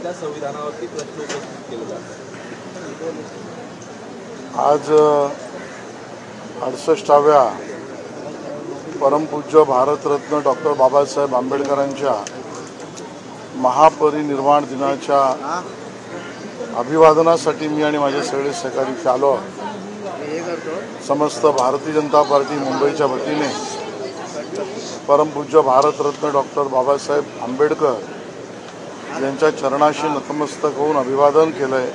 त्या संविधानावरती प्रश्न उपस्थित केले जातात। आज 68व्या परमपूज्य भारतरत्न डॉक्टर बाबासाहेब आंबेडकरांच्या महापरिनिर्वाण दिनाच्या अभिवादनासाठी मी आणि माझे सगळे सहकारी इथे आलो। समस्त भारतीय जनता पार्टी मुंबईच्या वतीने परमपूज्य भारतरत्न डॉक्टर बाबासाहेब आंबेडकर यांच्या चरणाशी नतमस्तक होऊन अभिवादन केलंय।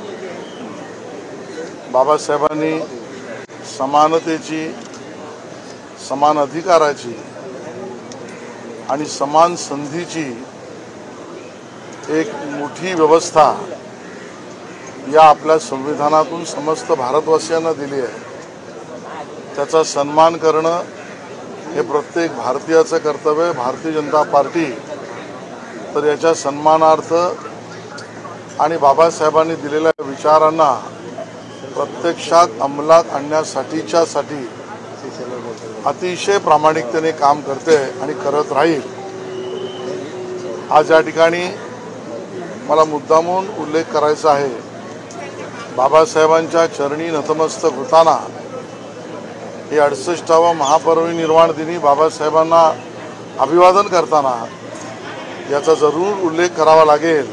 बाबासाहेबांनी समानतेची, समान अधिकाराची आणि समान संधीची एक मोठी व्यवस्था या आपल्या संविधानातून समस्त भारतवासियांना दिली आहे। त्याचा सन्मान करणं हे प्रत्येक भारतीयाचं कर्तव्य आहे। भारतीय जनता पार्टी तर याच्या सन्मानार्थ आणि बाबासाहेबांनी दिलेल्या विचारांना प्रत्यक्षात अंमलात आणण्यासाठी अतिशय प्रामाणिकतेने काम करते आणि करत राहील। आज या ठिकाणी मला मुद्दामून उल्लेख करायचा आहे, बाबासाहेबांच्या चरणी नतमस्तक होताना हे 68वा महापरिनिर्वाण दिनी बाबासाहेबांना अभिवादन करताना याचा जरूर उल्लेख करावा लागेल।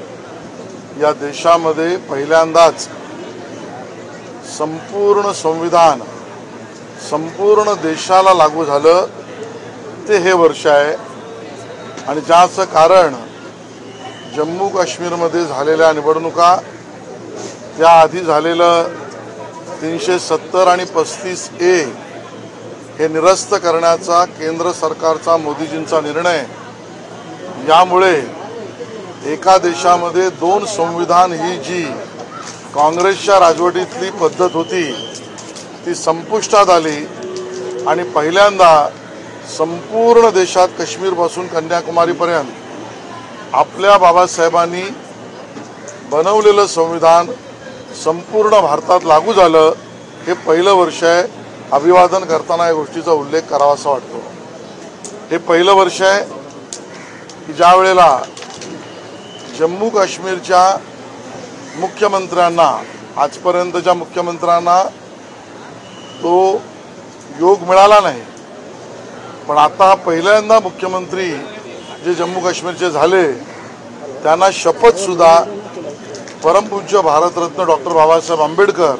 या देशामध्ये पहिल्यांदाच संपूर्ण संविधान संपूर्ण देशाला लागू झालं ते हे वर्ष आहे आणि ज्याचं कारण जम्मू काश्मीरमध्ये झालेल्या निवडणुका, त्याआधी झालेलं 370 आणि 35A हे निरस्त करण्याचा केंद्र सरकारचा मोदीजींचा निर्णय, यामुळे एका देशामध्ये 2 संविधान ही जी काँग्रेसच्या राजवटीतली पद्धत होती ती संपुष्टात आली आणि पहिल्यांदा संपूर्ण देशात काश्मीरपासून कन्याकुमारीपर्यंत आपल्या बाबासाहेबांनी बनवलेलं संविधान संपूर्ण भारतात लागू झालं। हे पहिलं वर्ष आहे। अभिवादन करताना या गोष्टीचा उल्लेख करावासा वाटतो। हे पहिलं वर्ष आहे की ज्या वेळेला जम्मू काश्मीरच्या मुख्यमंत्र्यांना, आजपर्यंतच्या मुख्यमंत्र्यांना तो योग मिळाला नाही, पण आता पहिल्यांदा मुख्यमंत्री जे जम्मू काश्मीरचे झाले त्यांना शपथसुद्धा परमपूज्य भारतरत्न डॉक्टर बाबासाहेब आंबेडकर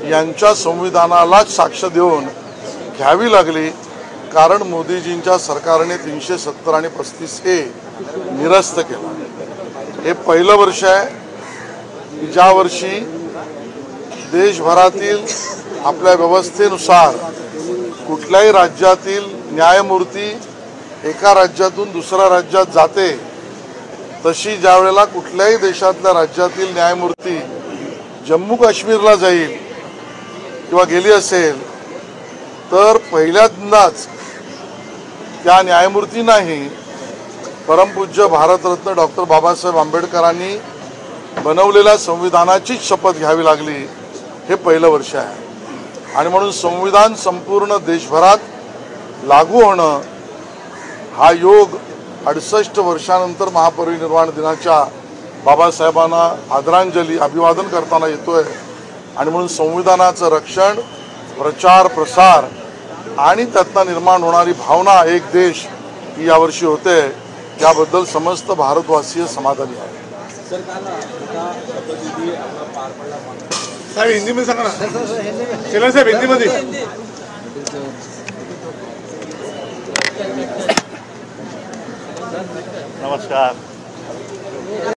यांच्या संविधानालाच साक्ष देऊन घ्यावी लागली, कारण मोदीजींच्या सरकारने 370 आणि 35A निरस्त केला। हे पहिलं वर्ष आहे ज्या वर्षी देशभरातील आपल्या व्यवस्थेनुसार कुठल्याही राज्यातील न्यायमूर्ती एका राज्यातून दुसऱ्या राज्यात जाते, तशी ज्या वेळेला कुठल्याही देशातल्या राज्यातील न्यायमूर्ती जम्मू काश्मीरला जाईल किंवा गेली असेल तर पहिल्यांदाच त्या न्यायमूर्तींनाही परमपूज्य भारतरत्न डॉक्टर बाबासाहेब आंबेडकरांनी बनवलेल्या संविधानाचीच शपथ घ्यावी लागली। हे पहिलं वर्ष आहे आणि म्हणून संविधान संपूर्ण देशभरात लागू होणं हा योग 68 वर्षानंतर महापरिनिर्वाण दिनाच्या बाबासाहेबांना आदरांजली अभिवादन करताना येतोय आणि म्हणून संविधानाचं रक्षण, प्रचार प्रसार आणि त्यातनं निर्माण होणारी भावना एक देश ही यावर्षी होते, याबद्दल समस्त भारतवासीय समाधानी आहे। साहेब हिंदी में सांगा ना, चला साहेब हिंदी मध्ये। नमस्कार।